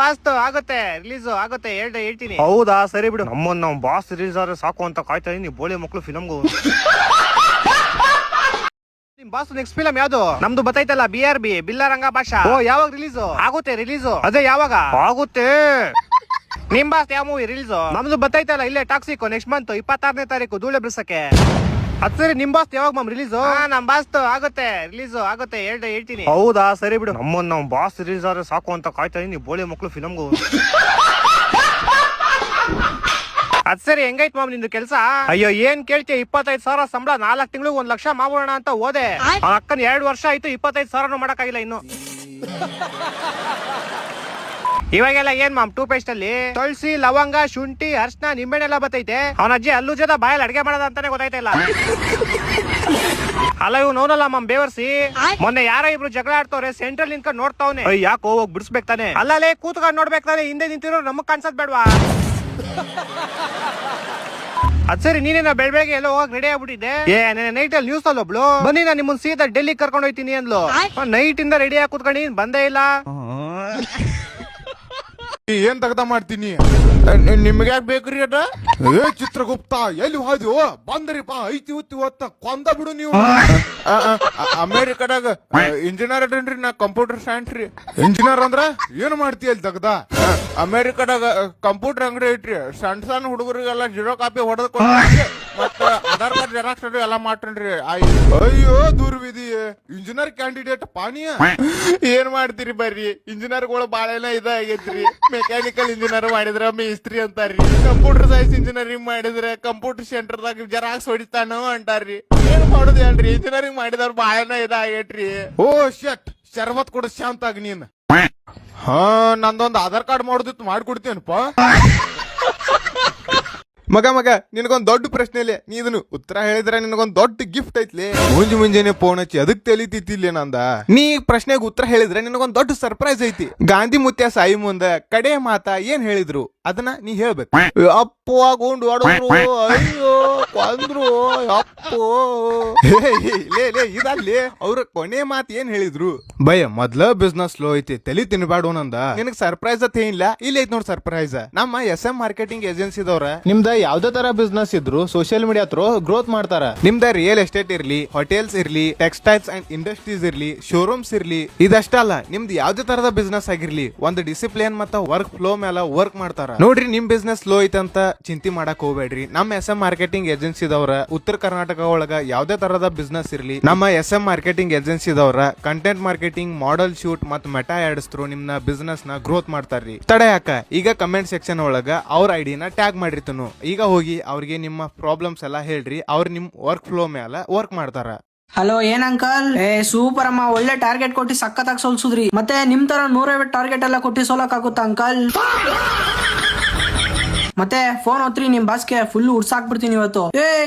Boss ಆಗುತ್ತೆ release ಆಗುತ್ತೆ ಹೇಳ್ತೀನಿ. ಹೌದಾ ಸರಿ ಬಿಡು, ನಮ್ಮ ಬಾಸ್ ರಿಲೀಸ್ ಆದ್ರೆ ಸಾಕು ಅಂತ ಕಾಯ್ತಾ ಇದೀನಿ. ಬೋಳಿ ಮಕ್ಳು ಫಿಲಮ್ಗೂ ನಿಮ್ ಬಾಸ್ ನೆಕ್ಸ್ಟ್ ಫಿಲಂ ಯಾವ್ದು? ನಮ್ದು ಬತ್ತೈತಲ್ಲ BRB ಬಿಲ್ಲಾರಂಗ ಭಾಷಾ. ಓ ಯಾವಾಗ ರಿಲೀಸ್ ಆಗುತ್ತೆ? ಅದೇ ಯಾವಾಗ ಆಗುತ್ತೆ? ನಿಮ್ ಬಾಸ್ ಯಾವ ಮೂವಿ ರಿಲೀಸ್? ನಮ್ದು ಬತ್ತೈತಲ್ಲ ಇಲ್ಲೇ ಟಾಕ್ಸಿಕ್ ನೆಕ್ಸ್ಟ್ ಮಂತ್ 26ನೇ ತಾರೀಕು ಧೂಳೆ ಬಿಡ್ಸಕ್ಕೆ. ಅದ್ ಸರಿ ನಿಮ್ ಬಾಸ್ ಯಾವಾಗ ಮ್ಯಾಮ್ ರಿಲೀಸ್? ನಮ್ ಬಾಸ್ ಆಗುತ್ತೆ ರಿಲೀಸ್ ಆಗುತ್ತೆ ಹೇಳ್ತೀನಿ. ಹೌದಾ ಸರಿ ಬಿಡು, ನಮ್ಮ ಬಾಸ್ ರಿಲೀಸ್ ಆದ್ರೆ ಸಾಕು ಅಂತ ಕಾಯ್ತಾ ಇದೀನಿ. ಬೋಳಿ ಮಕ್ಳು ಫಿಲಮ್ಗೂ ಅದ್ ಸರಿ ಹೆಂಗೈತ್ ಮಾಮ್ ನಿಂದು ಕೆಲ್ಸ? ಅಯ್ಯೋ ಏನ್ ಕೇಳ್ತೀಯ, 25,000 ಸಂಬಳ, 4 ತಿಂಗಳಿಗೆ 1 ಲಕ್ಷ ಮಾಡೋಣ ಅಂತ ಹೋದೆ. ಅಕ್ಕನ್ 2 ವರ್ಷ ಆಯ್ತು, 25,000 ಮಾಡಕ್ಕಾಗಿಲ್ಲ ಇನ್ನು. ಇವಾಗೆಲ್ಲ ಏನ್ ಮಾಮ್ ಟೂ ಪೇಸ್ಟ್ ಅಲ್ಲಿ ತುಳಸಿ ಲವಂಗ ಶುಂಠಿ ಅರ್ಶನ ನಿಂಬೆಣ್ಣೆಲ್ಲ ಬತ್ತೈತೆ. ಅವನ ಅಜ್ಜಿ ಅಲ್ಲೂ ಜೊತೆ ಬಾಯಲ್ಲಿ ಅಡ್ಗೆ ಮಾಡೋದ ಅಂತಾನೆ ಗೊತ್ತಾಯ್ತಿಲ್ಲ. ಅಲ್ಲ ಇವ್ ನೋನಲ್ಲ ಮಾಮ್ ಬೇವರ್ಸಿ. ಮೊನ್ನೆ ಯಾರೋ ಇಬ್ರು ಜಗಳ ಆಡ್ತವ್ರೆ, ಸೆಂಟ್ರಲ್ ನಿಂತ್ಕೊಂಡು ನೋಡ್ತಾವ್ನೆ. ಯಾಕೋ ಹೋಗ್ ಬಿಡಿಸ್ಬೇಕು ತಾನೆ? ಅಲ್ಲೇ ಕೂತ್ಕೊಂಡು ನೋಡ್ಬೇಕು ತಾನೆ, ಹಿಂದೆ ನಿಂತಿರೋ ನಮಗ್ ಕಾಣಿಸೋದ್ ಬೇಡ್ವಾ? ಅದ್ ಸರಿ ನೀನೇನ ಬೆಳಗ್ಗೆ ಎಲ್ಲ ಹೋಗಕ್ ರೆಡಿ ಆಗ್ಬಿಟ್ಟಿದ್ದೆ. ನೈಟ್ ಅಲ್ಲಿ ನ್ಯೂಸ್ ಅಲ್ಲಿ ಒಬ್ಳು ಬನ್ನಿ ನಾನು ನಿಮ್ಮನ್ ಸೀದಾ ಡೆಲ್ಲಿ ಕರ್ಕೊಂಡು ಹೋಯ್ತೀನಿ ಅಂದ್ಲು. ನೈಟ್ ಇಂದ ರೆಡಿ ಆಗಿ ಕೂತ್ಕೊಂಡು ಬಂದೇ ಇಲ್ಲ. ಏನ್ ತಗದ ಮಾಡ್ತೀನಿ? ನಿಮ್ಗೆ ಯಾಕೆ ಬೇಕ್ರಿ ಅದ? ಏ ಚಿತ್ರಗುಪ್ತ ಎಲ್ಲಿ ಹೋದ್ಯೋ? ಬಂದ್ರಿಪ್ಪ ಐತಿ ಉತ್ತಿ ಹೊತ್ತ ಕೊಂದ ಬಿಡು ನೀವು. ಅಮೇರಿಕದಾಗ ಇಂಜಿನಿಯರ್ ಅದೇನ್ರಿ, ನಾ ಕಂಪ್ಯೂಟರ್ ಸೈನ್ಸ್ ರೀ. ಇಂಜಿನಿಯರ್ ಅಂದ್ರ ಏನ್ ಮಾಡ್ತೀಯ ಅಲ್ಲಿ ತಗದ? ಅಮೇರಿಕದಾಗ ಕಂಪ್ಯೂಟರ್ ಅಂಗಡಿ ಐತ್ರಿ. ಸಣ್ಣ ಸಣ್ಣ ಹುಡುಗರಿಗೆಲ್ಲ ಜೀರೋ ಕಾಪಿ ಹೊಡೆದ್ ಕೊಡ್ರಿ, ಮತ್ತ ಆಧಾರ್ ಕಾರ್ಡ್ ಜೆರಾಕ್ಸ್ ಎಲ್ಲ ಮಾಡ್ತೇನ್ರಿ. ಅಯ್ಯೋ ದುರ್ವಿಧಿ, ಇಂಜಿನಿಯರ್ ಕ್ಯಾಂಡಿಡೇಟ್ ಪಾನೀಯ. ಏನ್ ಮಾಡ್ತೀರಿ ಬರ್ರಿ, ಇಂಜಿನಿಯರ್ಗಳು ಬಾಳೆಲ್ಲ ಇದಾಗೈತ್ರಿ. ಮೆಕ್ಯಾನಿಕಲ್ ಇಂಜಿನಿಯರ್ ಮಾಡಿದ್ರ ಮೇಸ್ತ್ರಿ ಅಂತಾರ್ರಿ, ಕಂಪ್ಯೂಟರ್ ಸೈನ್ಸ್ ಇಂಜಿನಿಯರಿಂಗ್ ಮಾಡಿದ್ರೆ ಕಂಪ್ಯೂಟರ್ ಸೆಂಟರ್ದಾಗ ಜೆರಾಕ್ಸ್ ಹೊಡಿತಾನೋ ಅಂತಾರ್ರಿ. ಏನ್ ಮಾಡುದು ಹೇಳ್ರಿ, ಇಂಜಿನಿಯರಿಂಗ್ ಮಾಡಿದವ್ರ ಬಾಳೆನ ಇದಾಗೈತ್ರಿ. ಓ ಶಟ್, ಶರ್ಬತ್ ಕೊಡ ಶಾಂತ ಆಗಿ ನೀನ್. ಹಾ ನಂದೊಂದು ಆಧಾರ್ ಕಾರ್ಡ್ ಮಾಡೋದಿತ್ತು ಮಾಡ್ಕೊಡ್ತೀನಪ್ಪ. ಮಗ ನಿನಗೊಂದ್ ದೊಡ್ಡ ಪ್ರಶ್ನೆ ಇಲ್ಲ, ನೀ ಇದನ್ನು ಉತ್ತರ ಹೇಳಿದ್ರೆ ನಿನಗೊಂದ್ ದೊಡ್ಡ ಗಿಫ್ಟ್ ಐತ್ಲಿ. ಮುಂಜಾನೆ ಫೋನ್ ಹಚ್ಚಿ ಅದಕ್ ತಲಿತಿತ್ತಿಲ್ಲ ನಂದ. ನೀ ಪ್ರಶ್ನೆಗೆ ಉತ್ತರ ಹೇಳಿದ್ರೆ ನಿನಗೊಂದ್ ದೊಡ್ಡ ಸರ್ಪ್ರೈಸ್ ಐತಿ. ಗಾಂಧಿ ಮುತ್ಯ ಸಾಯಿ ಮುಂದ ಕಡೆ ಮಾತಾ ಏನ್ ಹೇಳಿದ್ರು ಅದನ್ನ ನೀ ಹೇಳ್ಬೇಕು. ಅಪ್ಪು ಆಗೊಂಡು ಹೊಡೋರು, ಅಯ್ಯೋ ಕೊಂದ್ರು, ಅಪ್ಪೋ ಇದಲ್ಲಿ ಅವ್ರ ಕೊನೆ ಮಾತ್ ಏನ್ ಹೇಳಿದ್ರು? ಭಯ ಮೊದ್ಲ ಬಿಸ್ನೆಸ್ ಸ್ಲೋ ಐತಿ, ತಲಿ ತಿನ್ಬಾಡು ನಂದ. ನಿನಗ್ ಸರ್ಪ್ರೈಸ್ ಅಂತ ಏನಿಲ್ಲ, ಇಲ್ಲಿ ಐತ್ ನೋಡ್ ಸರ್ಪ್ರೈಸ್. ನಮ್ಮ SM ಮಾರ್ಕೆಟಿಂಗ್ ಏಜೆನ್ಸಿದವ್ರ ನಿಮ್ದ ಯಾವ್ದೇ ತರ ಬಿಸ್ನೆಸ್ ಇದ್ರು ಸೋಷಿಯಲ್ ಮೀಡಿಯಾ ಥ್ರೂ ಗ್ರೋತ್ ಮಾಡ್ತಾರ. ನಿಮ್ದ ರಿಯಲ್ ಎಸ್ಟೇಟ್ ಇರ್ಲಿ, ಹೋಟೆಲ್ಸ್ ಇರ್ಲಿ, ಟೆಕ್ಸ್ಟೈಲ್ಸ್ ಅಂಡ್ ಇಂಡಸ್ಟ್ರೀಸ್ ಇರ್ಲಿ, ಶೋರೂಮ್ಸ್ ಇರ್ಲಿ, ಇದಷ್ಟ ಅಲ್ಲ ನಿಮ್ದು ಯಾವ್ದೇ ತರದ ಬಿಸ್ನೆಸ್ ಆಗಿರ್ಲಿ, ಒಂದು ಡಿಸಿಪ್ಲಿನ್ ಮತ್ತ ವರ್ಕ್ ಫ್ಲೋ ಮೇಲೆ ವರ್ಕ್ ಮಾಡ್ತಾರ. ನೋಡ್ರಿ ನಿಮ್ ಬಿಸ್ನೆಸ್ ಸ್ಲೋ ಐತಂತ ಚಿಂತೆ ಮಾಡಕ್ ಹೋಗ್ಬೇಡ್ರಿ. ನಮ್ಮ SM ಮಾರ್ಕೆಟಿಂಗ್ ಏಜೆನ್ಸಿದವ್ರ ಉತ್ತರ ಕರ್ನಾಟಕ ಒಳಗ ಯಾವ್ದೇ ತರದ ಬಿಸ್ನೆಸ್ ಇರ್ಲಿ, ನಮ್ಮ SM ಮಾರ್ಕೆಟಿಂಗ್ ಏಜೆನ್ಸಿದವ್ರ ಕಂಟೆಂಟ್ ಮಾರ್ಕೆಟಿಂಗ್, ಮಾಡೆಲ್ ಶೂಟ್ ಮತ್ ಮೆಟಾ ಆಡ್ಸ್ ಥ್ರೂ ನಿಮ್ನ ಬಿಸ್ನೆಸ್ ನ ಗ್ರೋತ್ ಮಾಡ್ತಾರ್ರಿ. ತಡೆಯಾಕ ಈಗ ಕಮೆಂಟ್ ಸೆಕ್ಷನ್ ಒಳಗ ಅವ್ರ ಐಡಿನ ಟ್ಯಾಗ್ ಮಾಡಿರ್ತನು. ಈಗ ಹೋಗಿ ಅವ್ರಿಗೆ ನಿಮ್ಮ ಪ್ರಾಬ್ಲಮ್ಸ್ ಎಲ್ಲ ಹೇಳ್ರಿ, ಅವ್ರು ನಿಮ್ ವರ್ಕ್ ಫ್ಲೋ ಮೇಲೆ ವರ್ಕ್ ಮಾಡ್ತಾರ. ಹಲೋ ಏನ್ ಅಂಕಲ್? ಸೂಪರ್ ಅಮ್ಮ, ಒಳ್ಳೆ ಟಾರ್ಗೆಟ್ ಕೊಟ್ಟು ಸಖತ್ತಾಗಿ ಸೋಲ್ಸುದ್ರಿ. ಮತ್ತೆ ನಿಮ್ ತರ 150 ಟಾರ್ಗೆಟ್ ಎಲ್ಲ ಕೊಟ್ಟು ಸೋಲಕ್ ಆಗುತ್ತಾ ಅಂಕಲ್? ಮತ್ತೆ ಫೋನ್ ಹೊತ್ರಿ ನಿಮ್ ಬಾಸ್ಗೆ ಫುಲ್ ಉಡ್ಸಾಕ್ಬಿಡ್ತೀನಿ ಇವತ್ತು.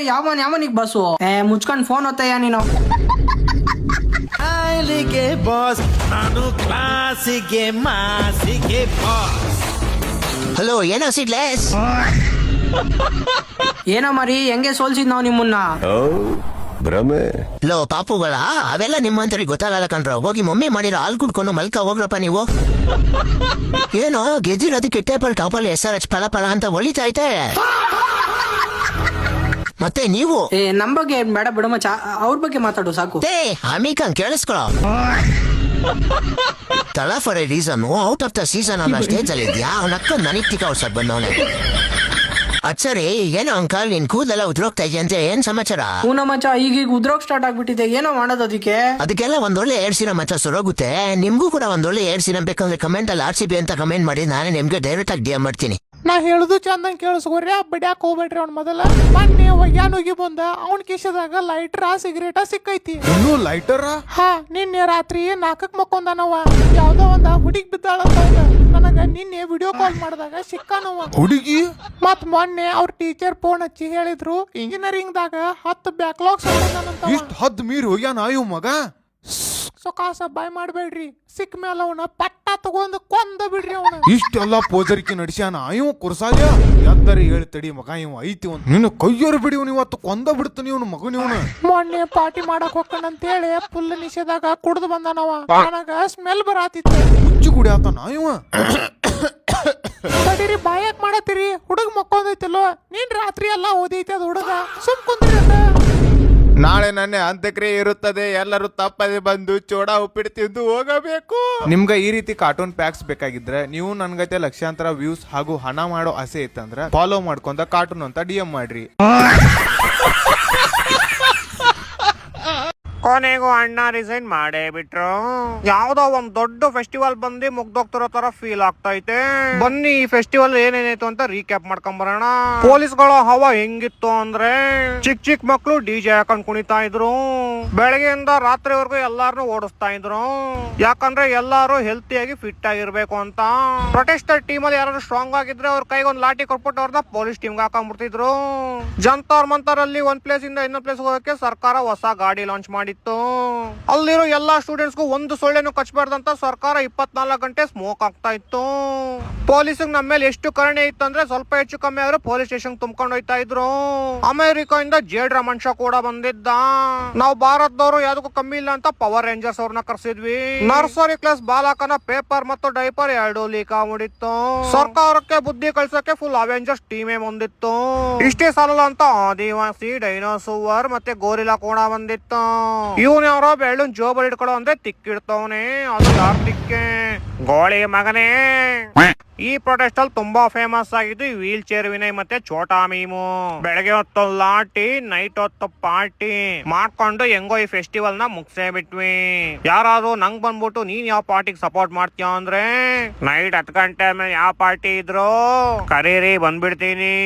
ಯಾವನಿಗ್ ಬಸ್ಸು? ಮುಚ್ಕೊಂಡ್ ಫೋನ್ ಹೊತ್ತಯ್ಯ ನೀನು. ಹಲೋ ಏನೋ ಸಿಡ್ಲೆಸ್? ಏನೋ ಮರಿ, ಹೆಂಗೆ ಸೋಲ್ಸಿದ್ ನಾವ್ ನಿಮ್ಮನ್ನ? ಲೋ ಪಾಪುಗಳ, ಅವೆಲ್ಲ ನಿಮ್ಮಂತರಿಗೆ ಗೊತ್ತಾಗಲ್ಲ ಕಣ್ರ. ಹೋಗಿ ಮಮ್ಮಿ ಮಾಡಿರೋ ಹಾಲು ಕುಡ್ಕೊಂಡು ಮಲ್ಕ ಹೋಗ್ರಪ್ಪ ನೀವು. ಏನೋ ಗೆದ್ದಿರೋದಕ್ಕೆ ಟೇಬಲ್ ಟಾಪಲ್ಲಿ SRH ಫಲ ಅಂತ ಹೊಳಿತೈತೆ. ಮತ್ತೆ ನೀವು ನಮ್ ಬಗ್ಗೆ ಬೇಡ ಬಿಡು ಮಚ್ಚ, ಅವ್ರ ಬಗ್ಗೆ ಮಾತಾಡು ಸಾಕು. ಅಮಿಕಂಗ್ ಕೇಳಿಸ್ಕೊಳ. ತಲಾ for A reason out of the season ಅನ್ನೋ ಸ್ಟೇಜ್ ಅಲ್ಲಿ ಇದ್ಯಾ? ಅವನಕ್ಕ ನನಗ್ ಟಿಕ ಔಟ್ಸಕ್ ಬಂದವನೆ. ಅಚ್ಚರಿ ಏನೋ ಅಂಕಲ್, ನಿನ್ ಕೂದಲೆಲ್ಲ ಉದ್ರೋಗ್ತಾ ಇದೆಯಾ ಅಂತ ಏನ್ ಸಮಾಚಾರ? ಹೂನ ಮಚ್ಚ, ಈಗ ಉದ್ರೋಗ್ ಸ್ಟಾರ್ಟ್ ಆಗ್ಬಿಟ್ಟಿದೆ. ಏನೋ ಮಾಡೋದು ಅದಕ್ಕೆ? ಅದಕ್ಕೆಲ್ಲ ಒಂದೊಳ್ಳೆ ಏರ್ಸಿನ ಮಚ್ಚ ಸೊರೋಗುತ್ತೆ. ನಿಮ್ಗೂ ಕೂಡ ಒಂದೊಳ್ಳೆ ಏರ್ಸಿನ ಬೇಕಂದ್ರೆ ಕಮೆಂಟ್ ಅಲ್ಲಿ RCB ಅಂತ ಕಮೆಂಟ್ ಮಾಡಿ, ನಾನೇ ನಿಮ್ಗೆ ಡೈರೆಕ್ಟ್ ಆಗಿ DM ಮಾಡ್ತೀನಿ. ನಾ ಹೇಳುದು ಚಂದಂಗ್ ಕೇಳಿಸ್ಕೋರಿ, ಬಿಡ್ಯಾಕ ಹೋಗ್ಬೇಡ್ರಿ. ಅವ್ನ ಮೊದಲ ಮೊನ್ನೆ ಒಯ್ಯಾನುಗಿ ಬಂದ ಅವನ್ ಕಿಶದಾಗ ಲೈಟರ್ ಸಿಗರೇಟ ಸಿಕ್ಕೈತಿ. ಇನ್ನೂ ಲೈಟರ್? ಹಾ, ನಿನ್ನೆ ರಾತ್ರಿ 4ಕ್ಕೆ ಮಕ್ಕೊಂದನವ. ಯಾವ್ದೋ ಒಂದ ಹುಡುಗಿ ಬಿದ್ದಾಳಂತ ನನಗ ನಿನ್ನೆ ವಿಡಿಯೋ ಕಾಲ್ ಮಾಡಿದಾಗ ಸಿಕ್ಕಾನವ ಹುಡುಗಿ. ಮತ್ ಮೊನ್ನೆ ಅವ್ರ ಟೀಚರ್ ಫೋನ್ ಹಚ್ಚಿ ಹೇಳಿದ್ರು ಇಂಜಿನಿಯರಿಂಗ್ ದಾಗ 10 ಬ್ಯಾಕ್ಲಾಗ್ಸ್ ಇಷ್ಟ ಹದ್ ಮೀರ್ ಹೋಗ್ಯಾನ ಇವ್ ಮಗ. ಸೊಕಾಸ ಬಾಯ್ ಮಾಡ್ಬೇಡ್ರಿ, ಸಿಕ್ಕ ಮೇಲೆ ಅವನ ಪಟ್ಟ ತಗೊಂಡ್ ಕೊಂದ ಬಿಡ್ರಿ. ಅವನ ಇಷ್ಟೆಲ್ಲ ಪೋಜರಿಕೆ ನಡಿಸ್ಯಾನ ಇವ್ ಕುರ್ಸಾಜ. ಎತ್ತರಿ ಹೇಳ್ತಡಿ ಮಗ, ಇವ್ ಐತಿ ಒಂದ್ ನೀನು ಕೈಯರು ಬಿಡಿ. ಇವತ್ತು ಕೊಂದ ಬಿಡ್ತಾನೆ ಇವನು ಮಗನ. ಇವನು ಮೊನ್ನೆ ಪಾರ್ಟಿ ಮಾಡಕ್ ಹೋಗ್ತಾನ ಅಂತ ಹೇಳಿ ಫುಲ್ ನಿಷೇಧಾಗ ಕುಡ್ದು ಬಂದಾನವ. ನನಗ ಸ್ಮೆಲ್ ಬರಾತಿತ್ತು. ಹುಚ್ಚು ಕುಡಿಯಾತನ ಇವ. ಮಾಡಾತಿರಿ? ಹುಡುಗ ಮಕ್ಕೊಂದೈತಿಲ್ಲೋ, ನೀನ್ ರಾತ್ರಿ ಎಲ್ಲಾ ಓದೈತಿ ಅದ ಹುಡುಗ. ಸುಮ್ ಕುಂದ್ರಿ ಅದ. ನಾಳೆ ನನ್ನ ಅಂತ್ಯಕ್ರಿಯೆ ಇರುತ್ತದೆ, ಎಲ್ಲರೂ ತಪ್ಪದೆ ಬಂದು ಚೋಡ ಉಪ್ಪಿಟ್ಟು ತಿಂದು ಹೋಗಬೇಕು. ನಿಮ್ಗೆ ಈ ರೀತಿ ಕಾರ್ಟೂನ್ ಪ್ಯಾಕ್ಸ್ ಬೇಕಾಗಿದ್ರೆ ನೀವು ನನ್ಗತೆ ಲಕ್ಷಾಂತರ ವ್ಯೂಸ್ ಹಾಗೂ ಹಣ ಮಾಡೋ ಆಸೆ ಇತ್ತಂದ್ರ ಫಾಲೋ ಮಾಡ್ಕೊಂತ ಕಾರ್ಟೂನ್ ಅಂತ DM ಮಾಡ್ರಿ. ಕೊನೆಗೂ ಅಣ್ಣ ರಿಸೈನ್ ಮಾಡೇ ಬಿಟ್ರು. ಯಾವ್ದೋ ಒಂದ್ ದೊಡ್ಡ ಫೆಸ್ಟಿವಲ್ ಬಂದು ಮುಗ್ದೋಗ್ತಿರೋ ತರ ಫೀಲ್ ಆಗ್ತೈತೆ. ಬನ್ನಿ ಈ ಫೆಸ್ಟಿವಲ್ ಏನೇನಾಯ್ತು ಅಂತ ರೀಕ್ಯಾಪ್ ಮಾಡ್ಕೊಂಡ್ ಬರೋಣ. ಪೊಲೀಸ್ಗಳ ಹವಾ ಹೆಂಗಿತ್ತು ಅಂದ್ರೆ ಚಿಕ್ಕ ಚಿಕ್ಕ ಮಕ್ಳು DJ ಹಾಕೊಂಡ್ ಕುಣಿತಾ ಇದ್ರು. ಬೆಳಗ್ಗೆಯಿಂದ ರಾತ್ರಿವರೆಗೂ ಎಲ್ಲಾರನು ಓಡಿಸ್ತಾ ಇದ್ರು. ಯಾಕಂದ್ರೆ ಎಲ್ಲಾರು ಹೆಲ್ತಿಯಾಗಿ ಫಿಟ್ ಆಗಿರ್ಬೇಕು ಅಂತ. ಪ್ರೊಟೆಸ್ಟರ್ ಟೀಮ್ ಅಲ್ಲಿ ಯಾರು ಸ್ಟ್ರಾಂಗ್ ಆಗಿದ್ರೆ ಅವ್ರ ಕೈಗೆ ಒಂದ್ ಲಾಠಿ ಕೊಟ್ಬಿಟ್ಟು ಅವ್ರನ್ನ ಪೊಲೀಸ್ ಟೀಮ್ ಹಾಕೊಂಡ್ಬಿಡ್ತಿದ್ರು. ಜಂತರ್ ಮಂತರ್ ಅಲ್ಲಿ ಒಂದ್ ಪ್ಲೇಸ್ ಇಂದ ಇನ್ನೊಂದ್ ಪ್ಲೇಸ್ ಹೋಗಕ್ಕೆ ಸರ್ಕಾರ ಹೊಸ ಗಾಡಿ ಲಾಂಚ್ ಮಾಡಿ ಅಲ್ಲಿರೋ ಎಲ್ಲಾ ಸ್ಟೂಡೆಂಟ್ಸ್ಗೂ ಒಂದು ಸೊಳ್ಳೆನು ಕಚ್ಚಬಾರ್ದಂತ ಸರ್ಕಾರ 24 ಗಂಟೆ ಸ್ಮೋಕ್ ಆಗ್ತಾ ಇತ್ತು. ಪೊಲೀಸ್ ನಮ್ಮ ಮೇಲೆ ಎಷ್ಟು ಕರುಣೆ ಇತ್ತು ಅಂದ್ರೆ ಸ್ವಲ್ಪ ಹೆಚ್ಚು ಕಮ್ಮಿ ಆದ್ರೆ ಪೊಲೀಸ್ ಸ್ಟೇಷನ್ ತುಂಬ್ಕೊಂಡು ಹೋಯ್ತಾ ಇದ್ರು. ಅಮೆರಿಕದಿಂದ ಜೇಡ್ರ ಮನುಷ್ಯ ಕೂಡ ಬಂದಿದ್ದ. ನಾವು ಭಾರತದವರು ಯಾವ್ದಕ್ಕೂ ಕಮ್ಮಿ ಇಲ್ಲ ಅಂತ ಪವರ್ ರೇಂಜರ್ಸ್ ಅವ್ರನ್ನ ಕರ್ಸಿದ್ವಿ. ನರ್ಸರಿ ಕ್ಲಾಸ್ ಬಾಲಕನ ಪೇಪರ್ ಮತ್ತು ಡೈಪರ್ 2 ಲೀಕ್ ಆಗ್ಬಿಟ್ಟಿತ್ತು. ಸರ್ಕಾರಕ್ಕೆ ಬುದ್ಧಿ ಕಳ್ಸಕ್ಕೆ ಫುಲ್ ಅವೆಂಜರ್ಸ್ ಟೀಮೇ ಬಂದಿತ್ತು. ಇಷ್ಟೇ ಸಾಲಲ್ಲ ಅಂತ ಆದಿವಾಸಿ, ಡೈನೋಸರ್ ಮತ್ತೆ ಗೋರಿಲಾ ಕೂಡ ಬಂದಿತ್ತು. ಇವನ್ ಯಾರೋ ಬೆಳ್ಳನ್ ಜೋಬಲ್ ಇಟ್ಕೊಳ್ಳೋ ಅಂದ್ರೆ ತಿಕ್ಕಿಡ್ತವನೆ. ಅದು ಯಾರ್ ತಿಕ್ಕೆ? ಗೋಳಿ ಮಗನೇ. ಈ ಪ್ರೊಟೆಸ್ಟ್ ಅಲ್ಲಿ ತುಂಬಾ ಫೇಮಸ್ ಆಗಿದ್ದು ವೀಲ್ ಚೇರ್ ವಿನಯ್ ಮತ್ತೆ ಛೋಟಾ ಮೀಮು. ಬೆಳಗ್ಗೆ ಹೊತ್ತು ಲಾಟಿ, ನೈಟ್ ಹೊತ್ತು ಪಾರ್ಟಿ ಮಾಡ್ಕೊಂಡು ಹೆಂಗೋ ಈ ಫೆಸ್ಟಿವಲ್ ನ ಮುಗ್ಸೇ ಬಿಟ್ವಿ. ಯಾರಾದ್ರೂ ನಂಗ್ ಬಂದ್ಬಿಟ್ಟು ನೀನ್ ಯಾವ ಪಾರ್ಟಿಗೆ ಸಪೋರ್ಟ್ ಮಾಡ್ತೀಯ ಅಂದ್ರೆ ನೈಟ್ 10 ಗಂಟೆ ಮೇಲೆ ಯಾವ ಪಾರ್ಟಿ ಇದ್ರು ಕರೀರಿ, ಬಂದ್ಬಿಡ್ತೀನಿ.